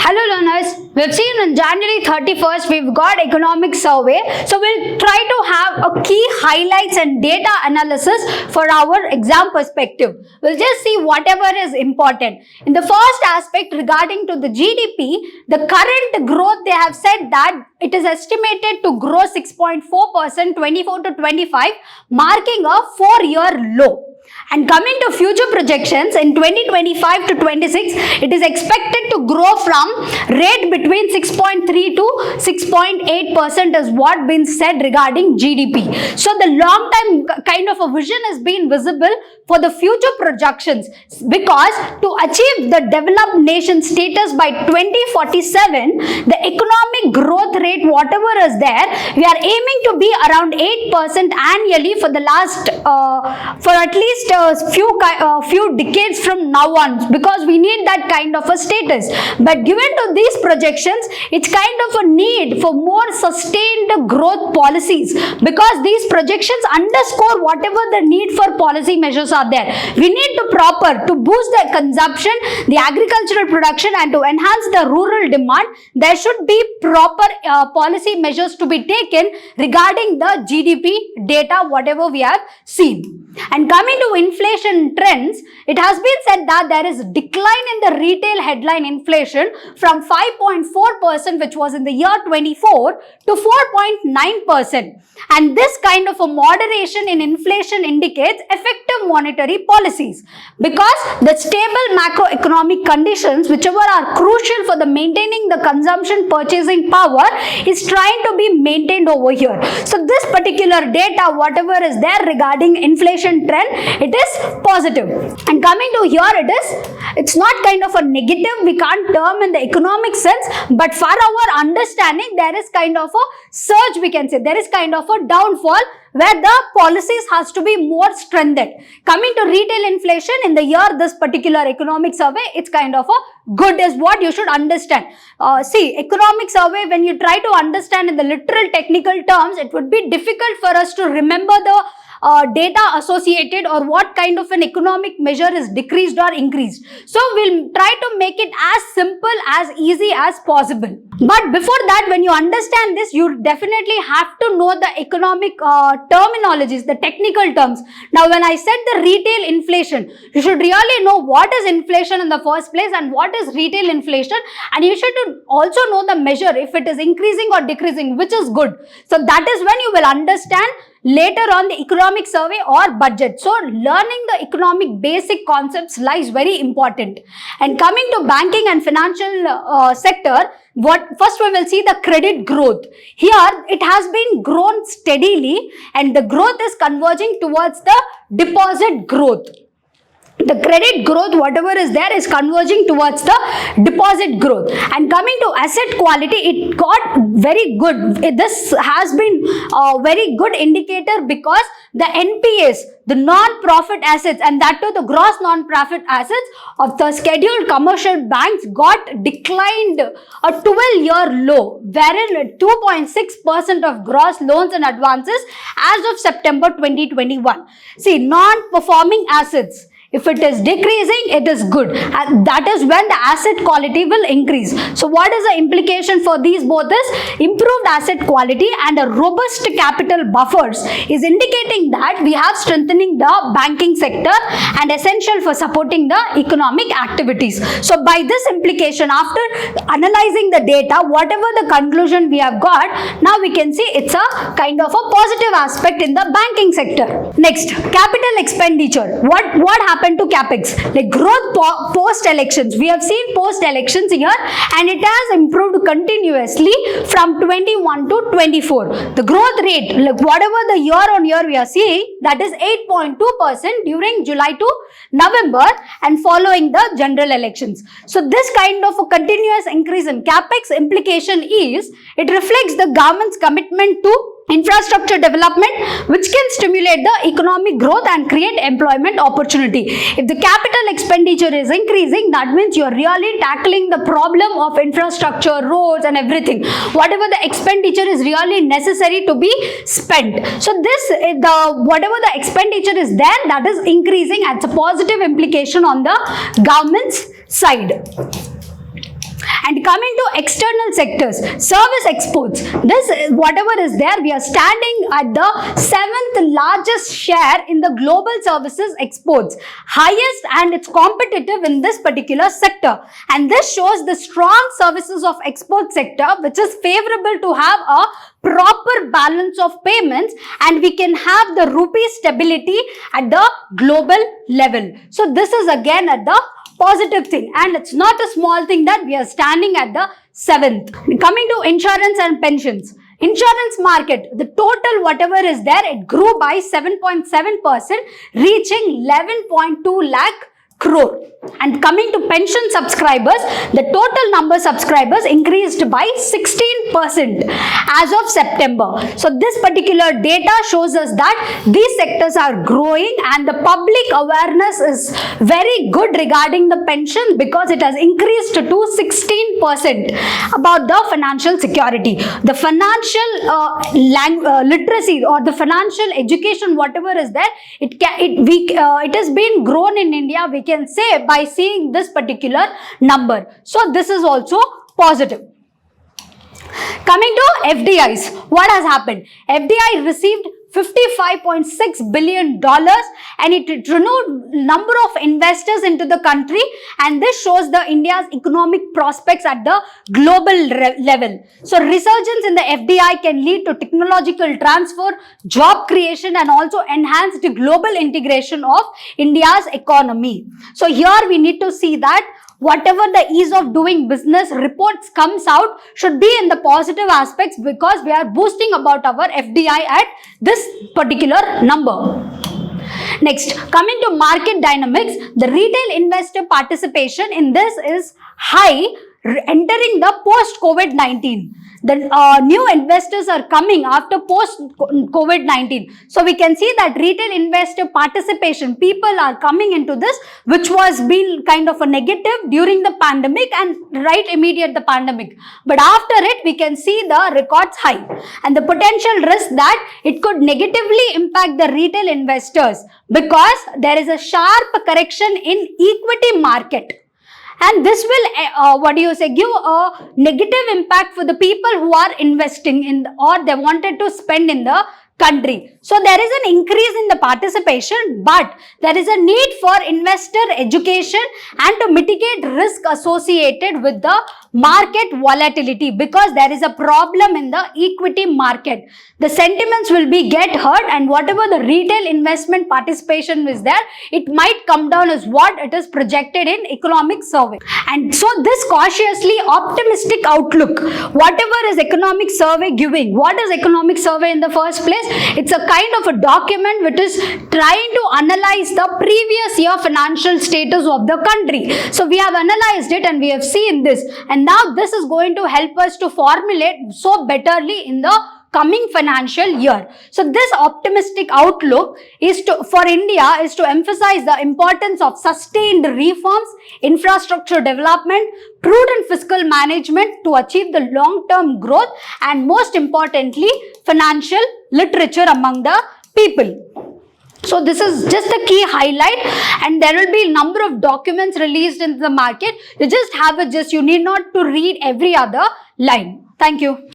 Hello learners, we've seen on January 31st we've got economic survey. So we'll try to have a key highlights and data analysis for our exam perspective. We'll just see whatever is important. In the first aspect regarding to the GDP, the current growth they have said that it is estimated to grow 6.4% 24 to 25, marking a 4-year low. And coming to future projections, in 2025 to 26, it is expected to grow from rate between 6.3 to 6.8% is what been said regarding GDP. So the long time kind of a vision has been visible for the future projections, because to achieve the developed nation status by 2047, the economic growth rate, whatever is there, we are aiming to be around 8% annually for the last, for at least few decades from now on, because we need that kind of a status. But given to these projections, it's kind of a need for more sustained growth policies, because these projections underscore whatever the need for policy measures are there. We need to boost the consumption, the agricultural production, and to enhance the rural demand. There should be proper policy measures to be taken regarding the GDP data, whatever we have seen. And coming to inflation trends, it has been said that there is a decline in the retail headline inflation from 5.4%, which was in the year 24, to 4.9%. And this kind of a moderation in inflation indicates effective monetary policies, because the stable macroeconomic conditions, whichever are crucial for the maintaining the consumption purchasing power, is trying to be maintained over here. So this particular data, whatever is there regarding inflation trend, it is positive. And coming to here, it's not kind of a negative, we can't term in the economic sense, but for our understanding, there is kind of a surge, we can say, there is kind of a downfall where the policies has to be more strengthened. Coming to retail inflation, in the year this particular economic survey, it's kind of a good is what you should understand. See, economic survey, when you try to understand in the literal technical terms, it would be difficult for us to remember the data associated or what kind of an economic measure is decreased or increased. So we'll try to make it as simple, as easy as possible. But before that, when you understand this, you definitely have to know the economic terminologies, the technical terms. Now, when I said the retail inflation, you should really know what is inflation in the first place and what is retail inflation, and you should also know the measure, if it is increasing or decreasing, which is good. So that is when you will understand later on the economic survey or budget. So learning the economic basic concepts lies very important. And coming to banking and financial sector, first we will see the credit growth. Here it has been grown steadily, and the growth is converging towards the deposit growth. The credit growth, whatever is there, is converging towards the deposit growth. And coming to asset quality, it got very good. This has been a very good indicator, because the NPAs, the non-profit assets, and that too the gross non-profit assets of the scheduled commercial banks got declined a 12-year low, wherein 2.6% of gross loans and advances as of September 2021. See, non-performing assets, if it is decreasing, it is good. And that is when the asset quality will increase. So what is the implication for these both is improved asset quality and a robust capital buffers is indicating that we have strengthening the banking sector and essential for supporting the economic activities. So by this implication, after analyzing the data, whatever the conclusion we have got, now we can see it's a kind of a positive aspect in the banking sector. Next, capital expenditure. What happened to capex? Like growth post-elections. We have seen post-elections here, and it has improved continuously from 21 to 24. The growth rate, like whatever the year-on-year we are seeing, that is 8.2% during July to November and following the general elections. So this kind of a continuous increase in capex implication is, it reflects the government's commitment to infrastructure development, which can stimulate the economic growth and create employment opportunity. If the capital expenditure is increasing, that means you are really tackling the problem of infrastructure, roads and everything. Whatever the expenditure is really necessary to be spent. So whatever the expenditure is there, that is increasing, and it's a positive implication on the government's side. And coming to external sectors, service exports, this whatever is there, we are standing at the 7th largest share in the global services exports, highest, and it's competitive in this particular sector. And this shows the strong services of export sector, which is favorable to have a proper balance of payments, and we can have the rupee stability at the global level. So this is again at the positive thing, and it's not a small thing that we are standing at the 7th. Coming to insurance and pensions. Insurance market, the total whatever is there, it grew by 7.7%, reaching 11.2 lakh crore. And coming to pension subscribers, the total number of subscribers increased by 16% as of September. So this particular data shows us that these sectors are growing, and the public awareness is very good regarding the pension because it has increased to 16% about the financial security. The financial literacy or the financial education, whatever is there, it has been grown in India, we can say, by seeing this particular number. So this is also positive. Coming to FDIs, what has happened? FDI received $55.6 billion, and it renewed number of investors into the country, and this shows the India's economic prospects at the global level. So resurgence in the FDI can lead to technological transfer, job creation, and also enhanced global integration of India's economy. So here we need to see that whatever the ease of doing business reports comes out should be in the positive aspects, because we are boosting about our FDI at this particular number. Next, coming to market dynamics, the retail investor participation in this is high entering the post-COVID-19. The new investors are coming after post-COVID-19. So we can see that retail investor participation, people are coming into this, which was been kind of a negative during the pandemic and right immediate the pandemic. But after it, we can see the records high, and the potential risk that it could negatively impact the retail investors because there is a sharp correction in equity market. And this will, give a negative impact for the people who are investing in or they wanted to spend in the country. So there is an increase in the participation, but there is a need for investor education and to mitigate risk associated with the market volatility, because there is a problem in the equity market. The sentiments will be get hurt, and whatever the retail investment participation is there, it might come down as what it is projected in economic survey. And so this cautiously optimistic outlook, whatever is economic survey giving, what is economic survey in the first place? It's a kind of a document which is trying to analyze the previous year financial status of the country. So we have analyzed it and we have seen this, and now this is going to help us to formulate so betterly in the coming financial year. So this optimistic outlook is for India is to emphasize the importance of sustained reforms, infrastructure development, prudent fiscal management to achieve the long-term growth, and most importantly, financial literature among the people. So this is just a key highlight, and there will be a number of documents released in the market. You just have a you need not to read every other line. Thank you.